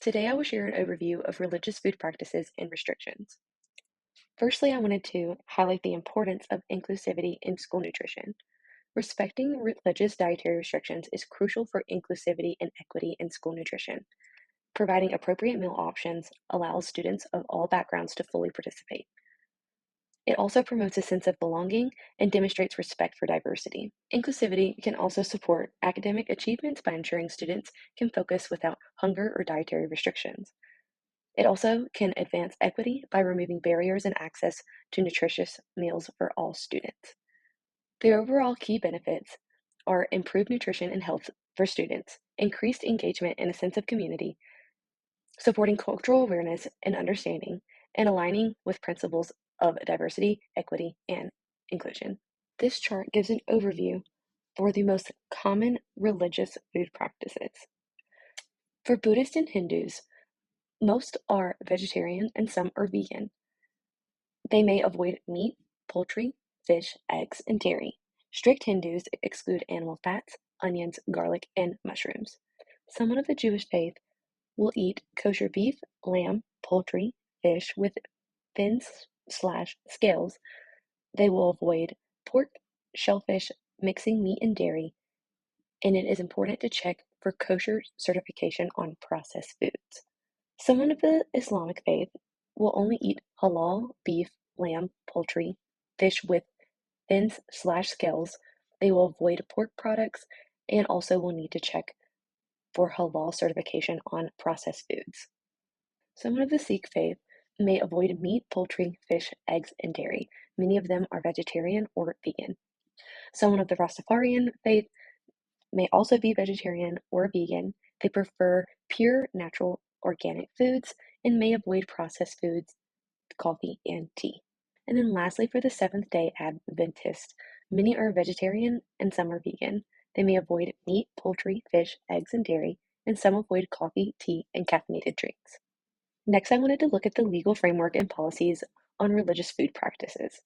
Today I will share an overview of religious food practices and restrictions. Firstly, I wanted to highlight the importance of inclusivity in school nutrition. Respecting religious dietary restrictions is crucial for inclusivity and equity in school nutrition. Providing appropriate meal options allows students of all backgrounds to fully participate. It also promotes a sense of belonging and demonstrates respect for diversity. Inclusivity can also support academic achievements by ensuring students can focus without hunger or dietary restrictions. It also can advance equity by removing barriers and access to nutritious meals for all students. The overall key benefits are improved nutrition and health for students, increased engagement and a sense of community, supporting cultural awareness and understanding, and aligning with principles of diversity, equity, and inclusion. This chart gives an overview for the most common religious food practices. For Buddhists and Hindus, most are vegetarian and some are vegan. They may avoid meat, poultry, fish, eggs, and dairy. Strict Hindus exclude animal fats, onions, garlic, and mushrooms. Someone of the Jewish faith will eat kosher beef, lamb, poultry, fish with fins/scales. They will avoid pork, shellfish, mixing meat and dairy, and it is important to check for kosher certification on processed foods. Someone of the Islamic faith will only eat halal beef, lamb, poultry, fish with fins/scales. They will avoid pork products and also will need to check for halal certification on processed foods. Someone of the Sikh faith may avoid meat, poultry, fish, eggs, and dairy. Many of them are vegetarian or vegan. Someone of the Rastafarian faith may also be vegetarian or vegan. They prefer pure, natural, organic foods and may avoid processed foods, coffee, and tea. And then lastly, for the Seventh day Adventists, many are vegetarian and some are vegan. They may avoid meat, poultry, fish, eggs, and dairy, and some avoid coffee, tea, and caffeinated drinks. Next, I wanted to look at the legal framework and policies on religious food practices.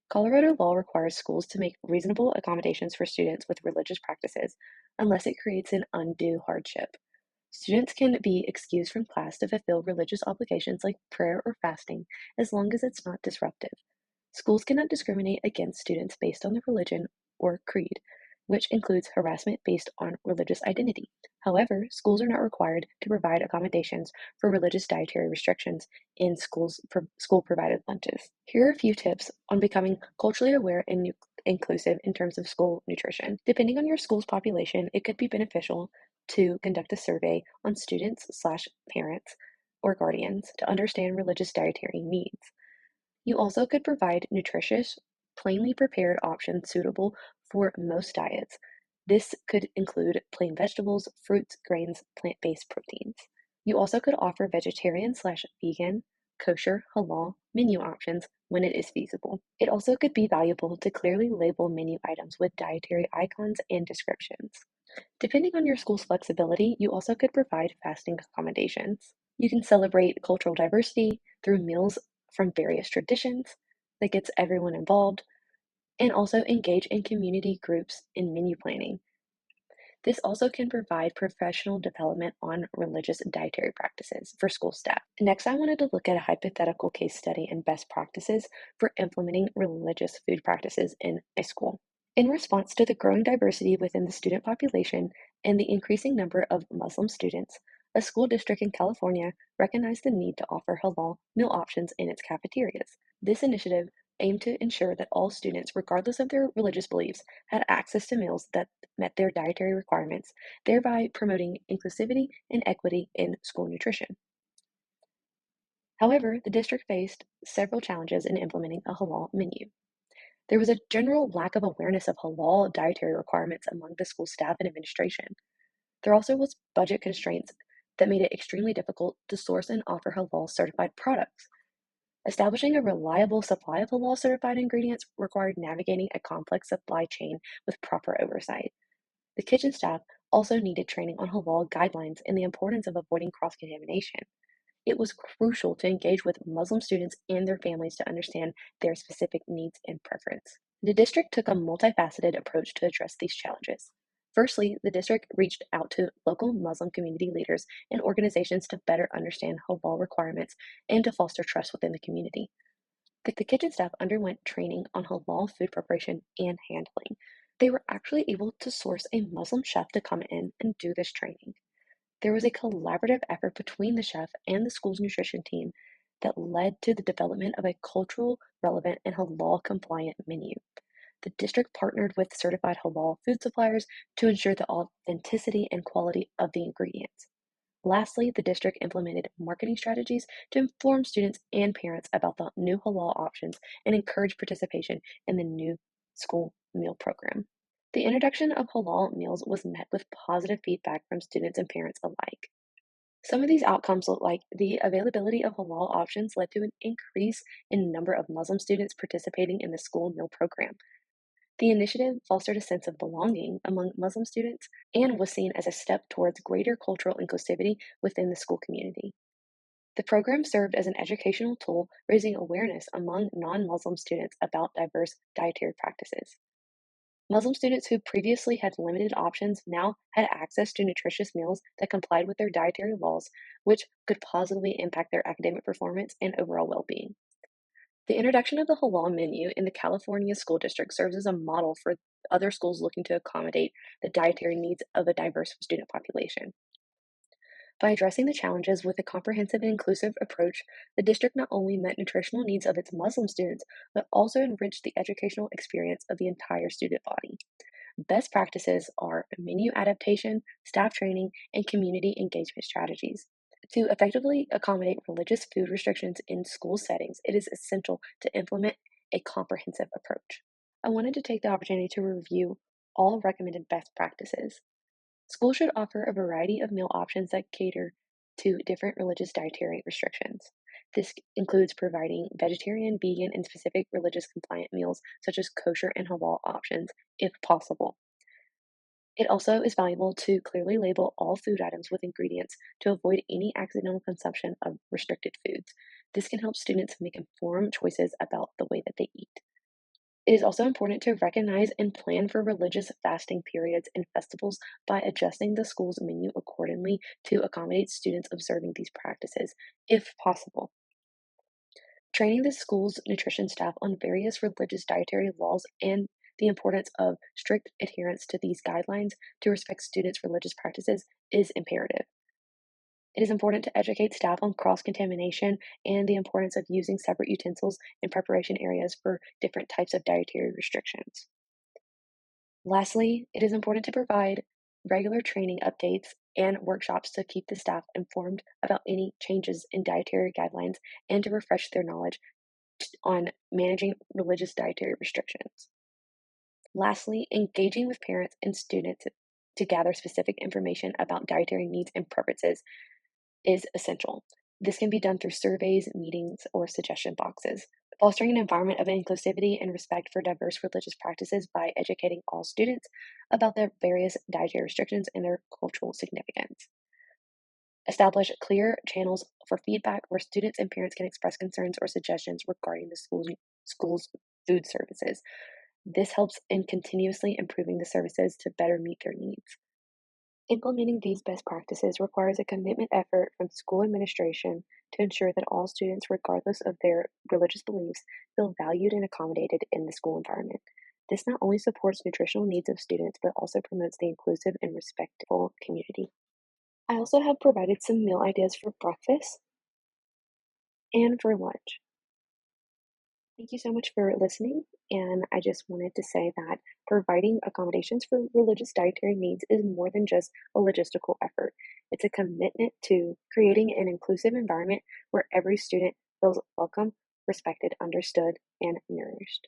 Colorado law requires schools to make reasonable accommodations for students with religious practices unless it creates an undue hardship. Students can be excused from class to fulfill religious obligations like prayer or fasting as long as it's not disruptive. Schools cannot discriminate against students based on their religion or creed, which includes harassment based on religious identity. However, schools are not required to provide accommodations for religious dietary restrictions in school provided lunches. Here are a few tips on becoming culturally aware and inclusive in terms of school nutrition. Depending on your school's population, it could be beneficial to conduct a survey on students/parents or guardians to understand religious dietary needs. You also could provide nutritious, plainly prepared options suitable for most diets. This could include plain vegetables, fruits, grains, plant-based proteins. You also could offer vegetarian/vegan, kosher, halal menu options when it is feasible. It also could be valuable to clearly label menu items with dietary icons and descriptions. Depending on your school's flexibility, you also could provide fasting accommodations. You can celebrate cultural diversity through meals from various traditions that gets everyone involved, and also engage in community groups in menu planning. This also can provide professional development on religious dietary practices for school staff. Next, I wanted to look at a hypothetical case study and best practices for implementing religious food practices in a school. In response to the growing diversity within the student population and the increasing number of Muslim students, a school district in California recognized the need to offer halal meal options in its cafeterias. This initiative aimed to ensure that all students, regardless of their religious beliefs, had access to meals that met their dietary requirements, thereby promoting inclusivity and equity in school nutrition. However, the district faced several challenges in implementing a halal menu. There was a general lack of awareness of halal dietary requirements among the school staff and administration. There also was budget constraints that made it extremely difficult to source and offer halal certified products. Establishing a reliable supply of halal certified ingredients required navigating a complex supply chain with proper oversight. The kitchen staff also needed training on halal guidelines and the importance of avoiding cross contamination. It was crucial to engage with Muslim students and their families to understand their specific needs and preference. The district took a multifaceted approach to address these challenges. Firstly, the district reached out to local Muslim community leaders and organizations to better understand halal requirements and to foster trust within the community. The kitchen staff underwent training on halal food preparation and handling. They were actually able to source a Muslim chef to come in and do this training. There was a collaborative effort between the chef and the school's nutrition team that led to the development of a cultural, relevant, and halal compliant menu. The district partnered with certified halal food suppliers to ensure the authenticity and quality of the ingredients. Lastly, the district implemented marketing strategies to inform students and parents about the new halal options and encourage participation in the new school meal program. The introduction of halal meals was met with positive feedback from students and parents alike. Some of these outcomes look like the availability of halal options led to an increase in number of Muslim students participating in the school meal program. The initiative fostered a sense of belonging among Muslim students and was seen as a step towards greater cultural inclusivity within the school community. The program served as an educational tool, raising awareness among non Muslim students about diverse dietary practices. Muslim students who previously had limited options now had access to nutritious meals that complied with their dietary laws, which could positively impact their academic performance and overall well being. The introduction of the halal menu in the California school district serves as a model for other schools looking to accommodate the dietary needs of a diverse student population. By addressing the challenges with a comprehensive and inclusive approach, the district not only met nutritional needs of its Muslim students, but also enriched the educational experience of the entire student body. Best practices are menu adaptation, staff training, and community engagement strategies. To effectively accommodate religious food restrictions in school settings, it is essential to implement a comprehensive approach. I wanted to take the opportunity to review all recommended best practices. Schools should offer a variety of meal options that cater to different religious dietary restrictions. This includes providing vegetarian, vegan, and specific religious compliant meals such as kosher and halal options, if possible. It also is valuable to clearly label all food items with ingredients to avoid any accidental consumption of restricted foods. This can help students make informed choices about the way that they eat. It is also important to recognize and plan for religious fasting periods and festivals by adjusting the school's menu accordingly to accommodate students observing these practices, if possible. Training the school's nutrition staff on various religious dietary laws and the importance of strict adherence to these guidelines to respect students' religious practices is imperative. It is important to educate staff on cross contamination and the importance of using separate utensils in preparation areas for different types of dietary restrictions. Lastly, it is important to provide regular training updates and workshops to keep the staff informed about any changes in dietary guidelines and to refresh their knowledge on managing religious dietary restrictions. Lastly, engaging with parents and students to gather specific information about dietary needs and preferences is essential. This can be done through surveys, meetings, or suggestion boxes. Fostering an environment of inclusivity and respect for diverse religious practices by educating all students about the various dietary restrictions and their cultural significance. Establish clear channels for feedback where students and parents can express concerns or suggestions regarding the school's food services. This helps in continuously improving the services to better meet their needs. Implementing these best practices requires a commitment effort from school administration to ensure that all students, regardless of their religious beliefs, feel valued and accommodated in the school environment. This not only supports nutritional needs of students, but also promotes the inclusive and respectful community. I also have provided some meal ideas for breakfast and for lunch. Thank you so much for listening. And I just wanted to say that providing accommodations for religious dietary needs is more than just a logistical effort. It's a commitment to creating an inclusive environment where every student feels welcome, respected, understood, and nourished.